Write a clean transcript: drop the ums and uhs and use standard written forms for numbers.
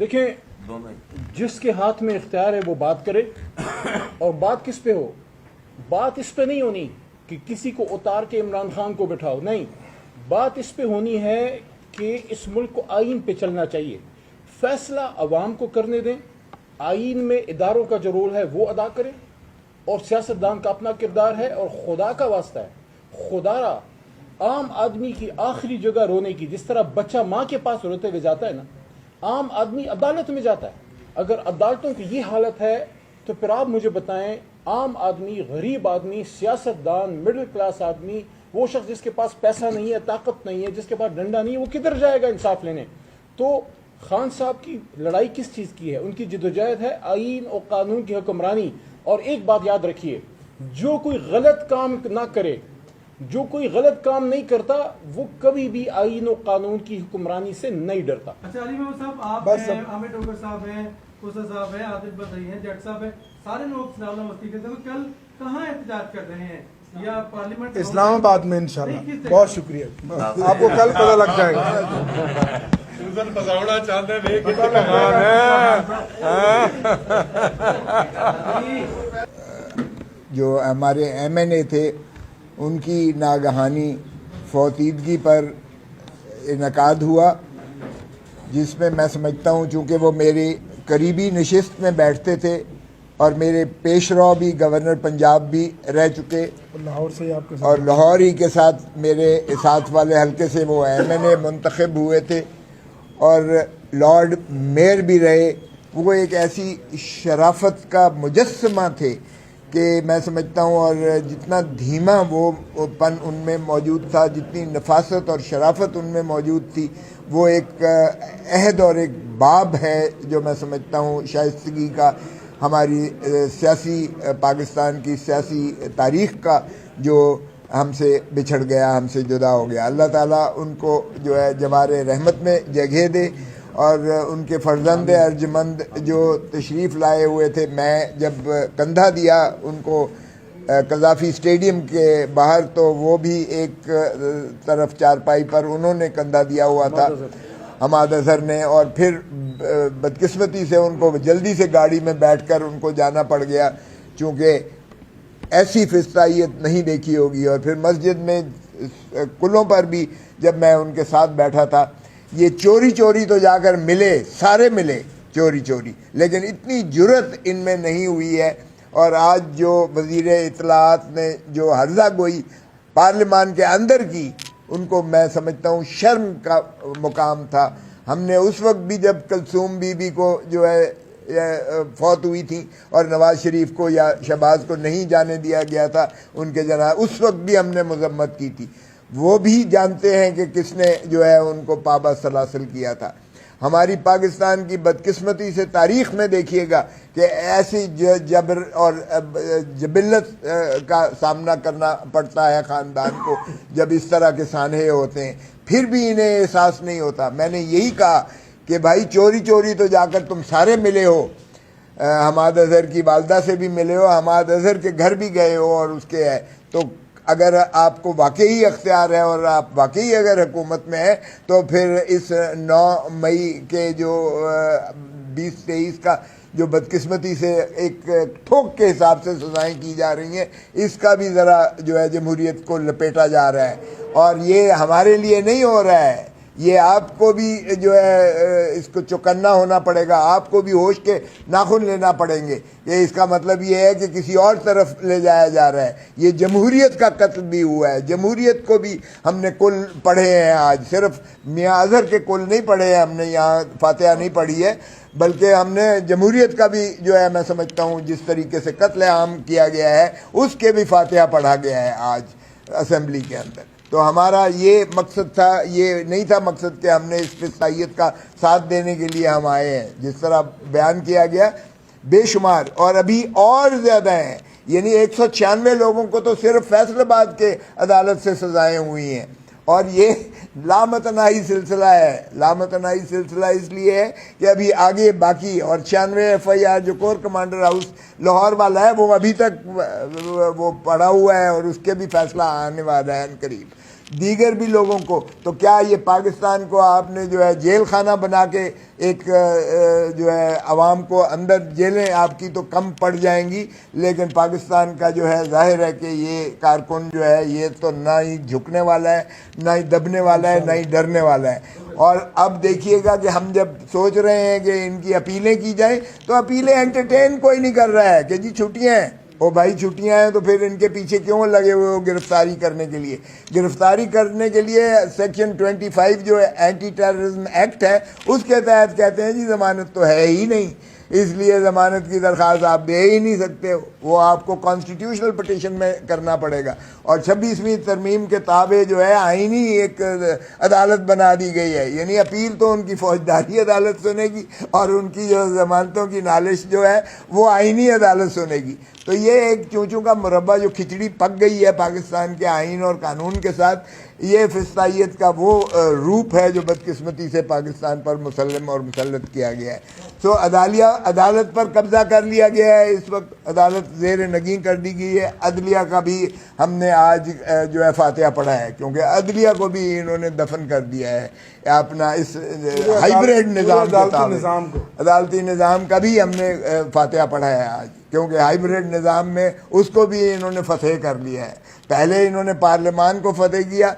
देखें, जिसके हाथ में इख्तियार है वो बात करे, और बात किस पे हो? बात इस पे नहीं होनी कि किसी को उतार के इमरान खान को बिठाओ, नहीं। बात इस पे होनी है कि इस मुल्क को आईन पे चलना चाहिए। फैसला अवाम को करने दें, आईन में इदारों का जो रोल है वो अदा करें, और सियासतदान का अपना किरदार है। और खुदा का वास्ता है, खुदारा आम आदमी की आखिरी जगह रोने की, जिस तरह बच्चा माँ के पास रोते हुए जाता है ना, आम आदमी अदालत में जाता है। अगर अदालतों की ये हालत है तो फिर आप मुझे बताएं, आम आदमी, गरीब आदमी, सियासतदान, मिडिल क्लास आदमी, वो शख्स जिसके पास पैसा नहीं है, ताकत नहीं है, जिसके पास डंडा नहीं है, वो किधर जाएगा इंसाफ लेने? तो खान साहब की लड़ाई किस चीज़ की है? उनकी जिद्दोजहद है आईन और कानून की हुक्मरानी। और एक बात याद रखिए, जो कोई गलत काम ना करे, जो कोई गलत काम नहीं करता, वो कभी भी आईन और कानून की हुक्मरानी से नहीं डरता। अच्छा अली महमूद साहब, आप हैं, आमिर टोकर साहब हैं, कोसा साहब हैं, आदिल बदई हैं, जट साहब हैं, सारे लोग इस्लामाबाद के थे, कल कहाँ एहतजाज कर रहे हैं? या पार्लियामेंट इस्लामाबाद में इंशाल्लाह। बहुत शुक्रिया, आपको कल पता लग जाएगा। जो हमारे MNA थे उनकी नागहानी फौतीदगी पर इनकाद हुआ, जिसमें मैं समझता हूँ चूँकि वो मेरी करीबी नशिस्त में बैठते थे और मेरे पेशरो भी गवर्नर पंजाब भी रह चुके, लाहौर से आपके साथ, और लाहौर ही के साथ मेरे साथ वाले हल्के से वो MNA मुंतखब हुए थे और लॉर्ड मेयर भी रहे। वो एक ऐसी शराफत का मुजस्समा थे कि मैं समझता हूँ, और जितना धीमा वो पन उनमें मौजूद था, जितनी नफासत और शराफत उनमें मौजूद थी, वो एक अहद और एक बाब है जो मैं समझता हूँ शाइस्तगी का, हमारी सियासी पाकिस्तान की सियासी तारीख़ का, जो हमसे बिछड़ गया, हमसे जुदा हो गया। अल्लाह ताला उनको जो है जवारे रहमत में जगह दे, और उनके फर्जंद अर्जमंद जो तशरीफ़ लाए हुए थे, मैं जब कंधा दिया उनको कज़ाफ़ी स्टेडियम के बाहर, तो वो भी एक तरफ चारपाई पर उन्होंने कंधा दिया हुआ था, हमाद अज़हर ने, और फिर बदकिस्मती से उनको जल्दी से गाड़ी में बैठकर उनको जाना पड़ गया, चूँकि ऐसी फिस्तायत नहीं देखी होगी। और फिर मस्जिद में कुलों पर भी जब मैं उनके साथ बैठा था, ये चोरी चोरी तो जाकर मिले, सारे मिले चोरी चोरी, लेकिन इतनी जुर्रत इनमें नहीं हुई है। और आज जो वज़ीर इत्तलाआत ने जो हर्जा गोई पार्लियामान के अंदर की, उनको मैं समझता हूँ शर्म का मुकाम था। हमने उस वक्त भी जब कलसूम बीबी को जो है फौत हुई थी और नवाज शरीफ को या शहबाज को नहीं जाने दिया गया था उनके जना, उस वक्त भी हमने मजम्मत की थी। वो भी जानते हैं कि किसने जो है उनको पाबा सलासल किया था। हमारी पाकिस्तान की बदकिस्मती से तारीख़ में देखिएगा कि ऐसी जबर और जबिल्लत का सामना करना पड़ता है ख़ानदान को जब इस तरह के सानहे होते हैं, फिर भी इन्हें एहसास नहीं होता। मैंने यही कहा कि भाई चोरी चोरी तो जाकर तुम सारे मिले हो, हमाद अज़हर की वालदा से भी मिले हो, हमाद अज़हर के घर भी गए हो और उसके है, तो अगर आपको वाकई अख्तियार है और आप वाकई अगर हुकूमत में है, तो फिर इस 9 मई के जो 2023 का जो बदकिस्मती से एक ठोक के हिसाब से सजाएं की जा रही हैं, इसका भी ज़रा जो है जमहूरियत को लपेटा जा रहा है। और ये हमारे लिए नहीं हो रहा है, ये आपको भी जो है इसको चौकन्ना होना पड़ेगा, आपको भी होश के नाखून लेना पड़ेंगे। ये इसका मतलब ये है कि किसी और तरफ ले जाया जा रहा है। ये जमहूरियत का कत्ल भी हुआ है, जमहूरियत को भी हमने कुल पढ़े हैं। आज सिर्फ मियां अज़हर के कुल नहीं पढ़े हैं हमने, यहाँ फातिहा नहीं पढ़ी है, बल्कि हमने जमहूरियत का भी जो है मैं समझता हूँ जिस तरीके से कत्ल आम किया गया है उसके भी फातिहा पढ़ा गया है आज असम्बली के अंदर। तो हमारा ये मकसद था, ये नहीं था मकसद कि हमने इस फिस्तायत का साथ देने के लिए हम आए हैं। जिस तरह बयान किया गया बेशुमार और अभी और ज़्यादा हैं, यानी 196 लोगों को तो सिर्फ फैसलाबाद के अदालत से सजाएं हुई हैं, और ये लामतनाही सिलसिला है। लामतनाही सिलसिला इसलिए है कि अभी आगे बाकी और 96 FIR जो कोर कमांडर हाउस लाहौर वाला है वो अभी तक वो पड़ा हुआ है और उसके भी फैसला आने वाला है करीब। दीगर भी लोगों को, तो क्या ये पाकिस्तान को आपने जो है जेल खाना बना के एक जो है आवाम को अंदर, जेलें आपकी तो कम पड़ जाएंगी, लेकिन पाकिस्तान का जो है जाहिर है कि ये कारकुन जो है ये तो ना ही झुकने वाला है, ना ही दबने वाला है, ना ही डरने वाला है। और अब देखिएगा कि हम जब सोच रहे हैं कि इनकी अपीलें की जाएं, तो अपीलें एंटरटेन कोई नहीं कर रहा है कि जी छुट्टियां हैं। ओ भाई छुट्टियां हैं तो फिर इनके पीछे क्यों लगे हुए हो गिरफ्तारी करने के लिए? गिरफ्तारी करने के लिए सेक्शन 25 जो है एंटी टेररिज्म एक्ट है, उसके तहत कहते हैं जी जमानत तो है ही नहीं, इसलिए ज़मानत की दरख्वास्त आप दे ही नहीं सकते, वो आपको कॉन्स्टिट्यूशनल पटिशन में करना पड़ेगा। और 26वीं तरमीम के ताबे जो है आईनी एक अदालत बना दी गई है, यानी अपील तो उनकी फौजदारी अदालत सुनेगी और उनकी जो ज़मानतों की नालिश जो है वो आईनी अदालत सुनेगी। तो ये एक चूचू का मुरब्बा जो खिचड़ी पक गई है पाकिस्तान के आइन और कानून के साथ, ये फिस्तायत का वो रूप है जो बदकिस्मती से पाकिस्तान पर मुसल्लम और मुसल्लत किया गया है। तो अदालत पर कब्जा कर लिया गया है, इस वक्त अदालत ज़ेर नगी कर दी गई है। अदलिया का भी हमने आज जो है फातिहा पढ़ा है, क्योंकि अदलिया को भी इन्होंने दफन कर दिया है अपना इस हाइब्रिड निज़ाम को, अदालती निज़ाम का भी हमने फातिहा पढ़ा है आज, क्योंकि हाइब्रिड निज़ाम में उसको भी इन्होंने फतेह कर लिया है। पहले इन्होंने पार्लियामान को फतेह किया,